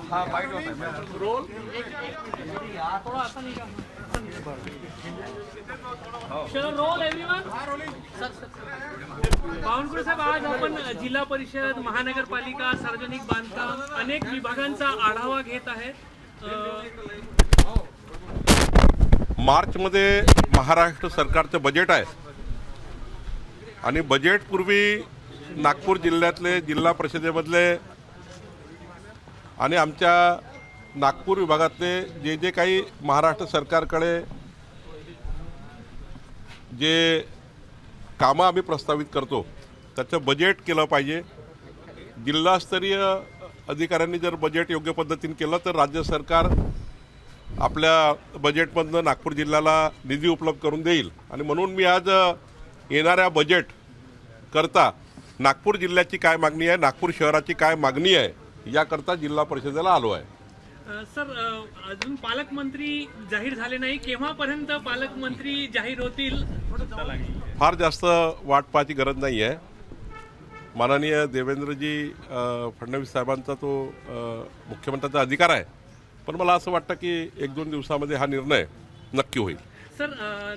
हाँ बाइट होता है रोल थोड़ा ऐसा नहीं का चलो रोल एवरीवन सर बावनकुळे साहेब, आज आपण जिल्हा परिषद, महानगरपालिका, सार्वजनिक बांधकाम अनेक विभागांचा आढावा घेत आहेत. मार्चमध्ये महाराष्ट्र सरकारचं बजेट आहे आणि बजेटपूर्वी नागपूर जिल्ह्यातले जिल्हा परिषदेमधले आणि आमच्या नागपूर विभागातले जे जे काही महाराष्ट्र सरकारकडे जे कामं आम्ही प्रस्तावित करतो त्याचं बजेट केलं पाहिजे. जिल्हास्तरीय अधिकाऱ्यांनी जर बजेट योग्य पद्धतीने केलं तर राज्य सरकार आपल्या बजेटमधनं नागपूर जिल्ह्याला निधी उपलब्ध करून देईल. आणि म्हणून मी आज येणाऱ्या बजेट करता नागपूर जिल्ह्याची काय मागणी आहे, नागपूर शहराची काय मागणी आहे याकरता जिल्हा परिषदेला आलो आहे. सर, अजून पालकमंत्री जाहीर झाले नाही, केव्हापर्यंत पालकमंत्री जाहीर होतील? फार जास्त वाट पाहायची गरज नाही आहे. माननीय देवेंद्रजी फडणवीस साहेबांचा तो मुख्यमंत्र्याचा अधिकार आहे, पण मला असं वाटतं की 1-2 दिवसामध्ये हा निर्णय नक्की होईल. सर,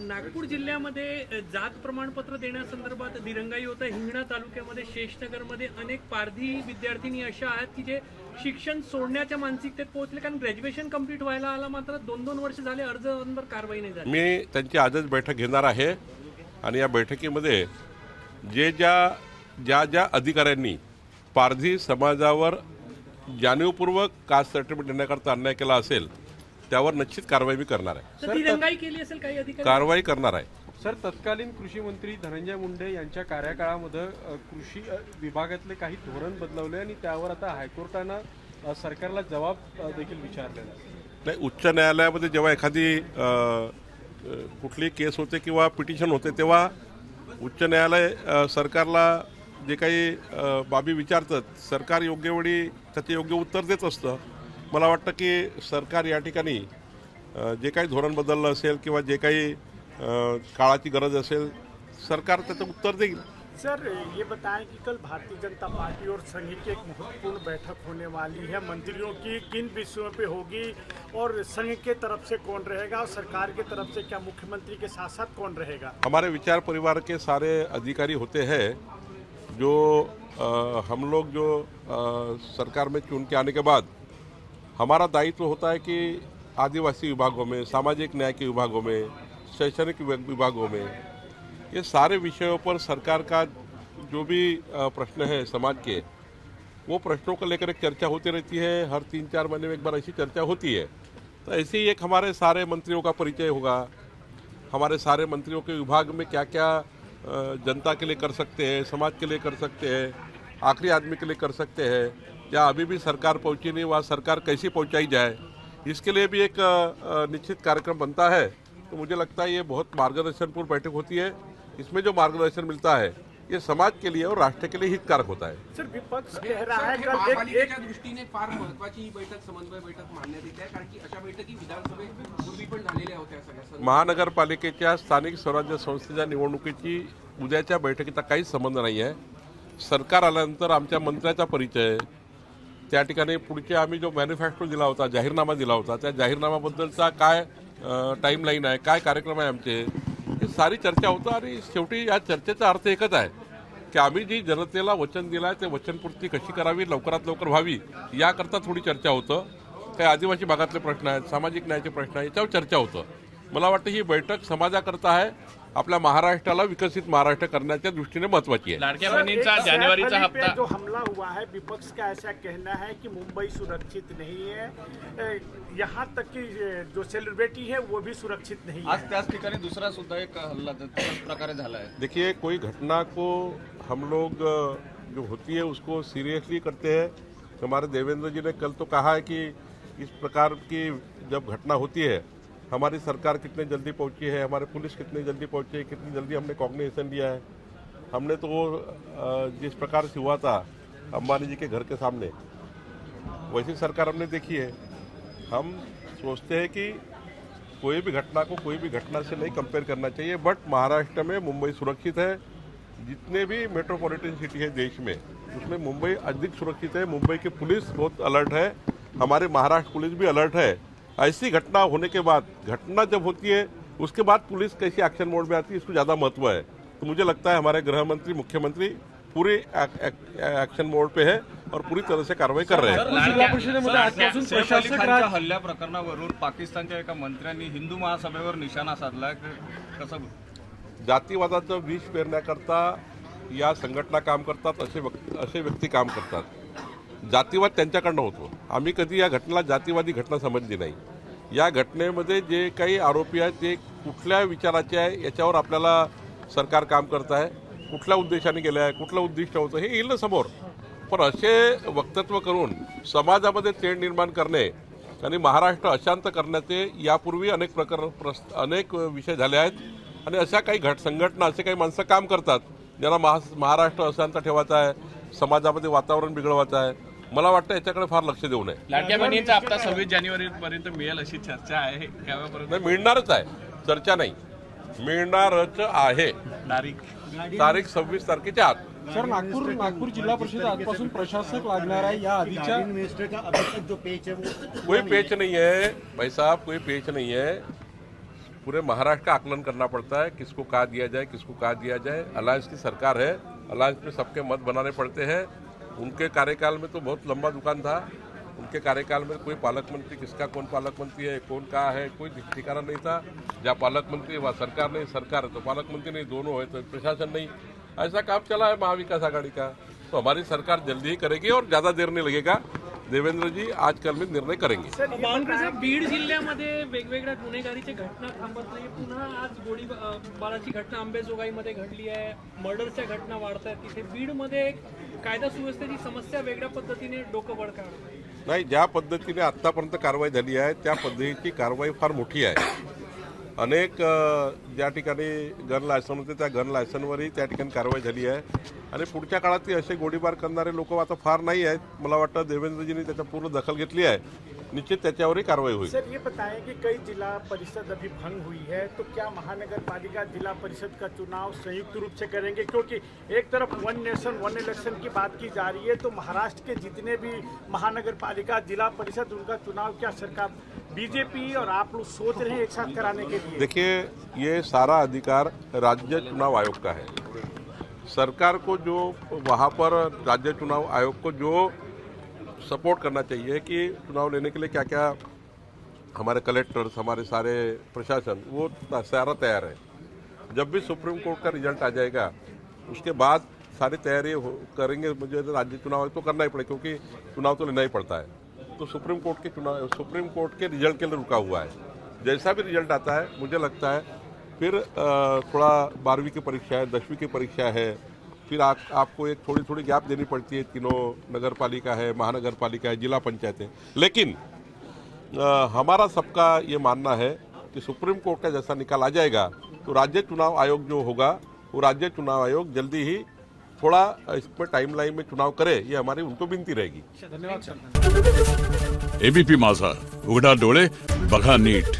नागपूर जिल्ह्यामध्ये जात प्रमाणपत्र देण्यासंदर्भात दिरंगाई होतं. हिंगणा तालुक्यामध्ये शेषनगरमध्ये अनेक पारधी विद्यार्थिनी अशा आहेत की जे शिक्षण सोडण्याच्या मानसिकतेत पोहोचले, कारण ग्रॅज्युएशन कंप्लीट व्हायला आला मात्र 2-2 वर्ष झाले अर्जांवर कारवाई नाही झाली. मी त्यांची आजच बैठक घेणार आहे आणि या बैठकीमध्ये ज्या अधिकाऱ्यांनी पारधी समाजावर जाणीवपूर्वक कास्ट सर्टिफिकेट देण्याकरता अन्याय केला असेल त्यावर निश्चित कारवाई मी करणार आहे. तर दिरंगाई केली असेल काही अधिकारी? कारवाई करणार आहे. सर, तत्कालीन कृषी मंत्री धनंजय मुंडे यांच्या कार्यकाळामध्ये कृषी विभागातले काही धोरण बदलवले आणि त्यावर आता हायकोर्टानं सरकारला जबाब देखील विचारलेला आहे. नाही, उच्च न्यायालयामध्ये जेव्हा एखादी कुठली केस होते किंवा पिटिशन होते तेव्हा उच्च न्यायालय सरकारला जे काही बाबी विचारतात, सरकार योग्य वेळी त्याचे योग्य उत्तर देत असतं. मला वाटतं की सरकार या ठिकाणी जे काही धोरण बदललं असेल किंवा जे काही काळाची गरज असेल सरकार त्याचं उत्तर देईल. सर, ये बताएं कि कल भारतीय जनता पार्टी और संघ की एक महत्वपूर्ण बैठक होने वाली है. मंत्रियों की किन विषयों पे होगी और संघ के तरफ से कौन रहेगा और सरकार के तरफ से क्या मुख्यमंत्री के साथ साथ कौन रहेगा? हमारे विचार परिवार के सारे अधिकारी होते हैं जो हम लोग जो सरकार में चुन के आने के बाद हमारा दायित्व होता है कि आदिवासी विभागों में, सामाजिक न्याय के विभागों में, शैक्षणिक विभागों में, ये सारे विषयों पर सरकार का जो भी प्रश्न है समाज के, वो प्रश्नों को लेकर एक चर्चा होती रहती है. हर 3-4 महीने में एक बार ऐसी चर्चा होती है. तो ऐसे ही एक हमारे सारे मंत्रियों का परिचय होगा. हमारे सारे मंत्रियों के विभाग में क्या क्या जनता के लिए कर सकते हैं, समाज के लिए कर सकते हैं, आखिरी आदमी के लिए कर सकते हैं, या अभी भी सरकार पहुंची नहीं वहाँ सरकार कैसी पहुंचाई जाए, इसके लिए भी एक निश्चित कार्यक्रम बनता है. तो मुझे लगता है ये बहुत मार्गदर्शनपूर्ण बैठक होती है. इसमें जो मार्गदर्शन मिलता है ये समाज के लिए और राष्ट्र के लिए हितकारक होता है. सर, विपक्ष कह रहा है कल महापालिकेच्या दृष्टीने फार महत्त्वाची ही बैठक, समन्वय बैठक मानण्यात येते आहे, कारण की अशा बैठकी विधानसभेपूर्वी पण झालेल्या होत्या सगळ्या. महानगरपालिकेच्या स्थानिक स्वराज्य संस्थेच्या निवडणुकीची उद्याच्या बैठकीचा काहीच संबंध नाही आहे. सरकार आल्यानंतर आमच्या मंत्र्याचा परिचय, त्या ठिकाणी पुढचे आम्ही जो मॅनिफेस्टो दिला होता, जाहीरनामा दिला होता, त्या जाहीरनामाबद्दलचा काय टाईमलाईन आहे, काय कार्यक्रम आहे आमचे, ही सारी चर्चा होतं. आणि शेवटी या चर्चेचा अर्थ एकच आहे की आम्ही जी जनतेला वचन दिलं आहे ते वचनपूर्ती कशी करावी, लवकरात लवकर व्हावी, याकरता थोडी चर्चा होतं. काही आदिवासी भागातले प्रश्न आहेत, सामाजिक न्यायाचे प्रश्न आहेत, याच्यावर चर्चा होतं. मला वाटतं ही बैठक समाजाकरता आहे, आपल्या महाराष्ट्राला विकसित महाराष्ट्र करण्याच्या दृष्टीने महत्त्वाची आहे. लाडक्या बहिणींचा जानेवारीचा हप्ता जो हमला हुआ है, विपक्ष का ऐसा कहना है कि मुंबई सुरक्षित नहीं है, यहाँ तक कि जो सेलिब्रिटी है वो भी सुरक्षित नहीं है. आज त्याच ठिकाणी दुसरा सुद्धा एक हल्ला त्याच प्रकारे झाला है. देखिए, कोई घटना को हम लोग जो होती है उसको सीरियसली करते हैं. हमारे देवेंद्र जी ने कल तो कहा है कि इस प्रकार की जब घटना होती है हमारी सरकार कितने जल्दी पहुंची है, हमारे पुलिस कितनी जल्दी पहुंची है, कितनी जल्दी हमने कॉग्निशन लिया है. हमने तो वो जिस प्रकार से हुआ था अंबानी जी के घर के सामने, वैसी सरकार हमने देखी है. हम सोचते हैं कि कोई भी घटना को कोई भी घटना से नहीं कंपेयर करना चाहिए. बट महाराष्ट्र में मुंबई सुरक्षित है. जितने भी मेट्रोपॉलिटन सिटी है देश में उसमें मुंबई अधिक सुरक्षित है। मुंबई की पुलिस बहुत अलर्ट है, हमारे महाराष्ट्र पुलिस भी अलर्ट है। ऐसी घटना होने के बाद, घटना जब होती है उसके बाद पुलिस कैसी एक्शन मोड में आती है, इसको ज़्यादा महत्व है। तो मुझे लगता है हमारे गृह मंत्री, मुख्यमंत्री पूरे एक्शन मोड पे है और पूरी तरह से कार्रवाई कर रहे हैं। जिल्हा परिषदेमध्ये आजपासून सैफ अली प्रशासक खानच्या राज हल्ल्या प्रकरणावरून पाकिस्तानच्या एका मंत्र्यांनी हिंदू महासभेवर निशाणा साधला. कसं जातीवादाचं विष पेरण्याकरता या संघटना काम करतात, असे व्यक्ती काम करतात। जातीवाद त्यांच्याकडनं होतो। आम्ही कधी या घटनेला जातीवादी घटना समजली नाही। या घटनेमध्ये जे काही आरोपी आहेत ते कुठल्या विचाराचे आहे याच्यावर आपल्याला सरकार काम करत आहे, कुठल्या उद्देशाने गेलं आहे, कुठलं उद्दिष्ट होतं हे येईल ना समोर। पण असे वक्तव्य करून समाजामध्ये तेढ निर्माण करणे आणि महाराष्ट्र अशांत करण्याचे यापूर्वी अनेक विषय झाले आहेत आणि अशा काही संघटना, असे काही माणसं काम करतात ज्यांना महाराष्ट्र अशांत ठेवायचा आहे, समाजामध्ये वातावरण बिघडवायचं आहे। मला वाटतं याच्याकडे फार लक्ष देऊ नये। लाडक्या बहिणीचा हप्ता 26 जानेवारीपर्यंत मिळेल अशी चर्चा आहे, त्यावेळेपर्यंत नाही, मिळणारच आहे, चर्चा नाही, मिळणारच आहे। तारीख 26 तारखेच्या आत। सर, नागपूर जिल्हा परिषद आजपासून प्रशासक लागणार आहे। या आधीच्या कोई पेच नहीं है भाई साहब, कोई पेच नहीं है। पूरे महाराष्ट्र का आकलन करना पड़ता है, किसको कहा दिया जाए, किसको कहा दिया जाए। अलायंस की सरकार है, अलायंस में सबके मत बनाने पड़ते हैं। उनके कार्यकाल में तो बहुत लंबा दुकान था, उनके कार्यकाल में कोई पालक मंत्री, किसका कौन पालक मंत्री है, कौन कहाँ है, कोई ठिकाना नहीं था। जहाँ पालक मंत्री वहाँ सरकार नहीं, सरकार है तो पालक मंत्री नहीं, दोनों है तो प्रशासन नहीं। ऐसा काम चला है महाविकास आघाड़ी का। तो हमारी सरकार जल्दी ही करेगी और ज़्यादा देर नहीं लगेगा। देवेंद्र जी आजकल में निर्णय करेंगे। बावनकुळे साहेब, बीड जिल्ह्यामध्ये वेगवेगळ्या गुन्हेगारीच्या घटना थांबत नाही। पुन्हा आज गोळीबाराची घटना अंबेजोगाईमध्ये घडली आहे, मर्डरच्या घटना वाढत आहेत। तिथे बीडमध्ये एक कायदा सुव्यवस्थेची समस्या वेगळ्या पद्धतीने डोकं वर काढते। नाही, ज्या पद्धतीने आत्तापर्यंत कारवाई झाली आहे त्या पद्धतीची कारवाई फार मोठी आहे। अनेक ज्या ठिकाणी गन लायसन होते त्या गन लायसनवरही त्या ठिकाणी कारवाई झाली आहे आणि पुढच्या काळात असे गोळीबार करणारे लोक आता फार नाही आहेत। मला वाटतं देवेंद्रजींनी त्याच्या पूर्ण दखल घेतली आहे, निश्चित त्याच्यावरही कारवाई होईल। सर, ये बताएं कि कई जिला परिषद अभी भंग हुई है, तो क्या महानगर पालिका जिला परिषद का चुनाव संयुक्त रूप से करेंगे? क्योंकि एक तरफ वन नेशन वन इलेक्शन की बात की जा रही है, तो महाराष्ट्र के जितने भी महानगर पालिका जिला परिषद उनका चुनाव क्या सरकार, बीजेपी और आप लोग सोच रहे हैं एक साथ कराने के लिए? देखिए, ये सारा अधिकार राज्य चुनाव आयोग का है। सरकार को जो वहाँ पर राज्य चुनाव आयोग को जो सपोर्ट करना चाहिए कि चुनाव लेने के लिए क्या क्या हमारे कलेक्टर्स, हमारे सारे प्रशासन वो सारा तैयार है। जब भी सुप्रीम कोर्ट का रिजल्ट आ जाएगा उसके बाद सारी तैयारी करेंगे। मुझे राज्य चुनाव तो करना ही पड़ेगा क्योंकि चुनाव तो लेना ही पड़ता है। तो सुप्रीम कोर्ट के रिजल्ट के लिए रुका हुआ है। जैसा भी रिजल्ट आता है मुझे लगता है फिर थोड़ा 12वीं की परीक्षा है, 10वीं की परीक्षा है, फिर आपको एक थोड़ी गैप देनी पड़ती है। तीनों नगर पालिका है, महानगर पालिका है, जिला पंचायत है। लेकिन हमारा सबका ये मानना है कि सुप्रीम कोर्ट का जैसा निकाल आ जाएगा तो राज्य चुनाव आयोग जो होगा वो राज्य चुनाव आयोग जल्दी ही थोड़ा इस पर टाइमलाइन में चुनाव करे, ये हमारी उनको विनती रहेगी। धन्यवाद सर। एबीपी माझा, उघडा डोळे बघा नीट।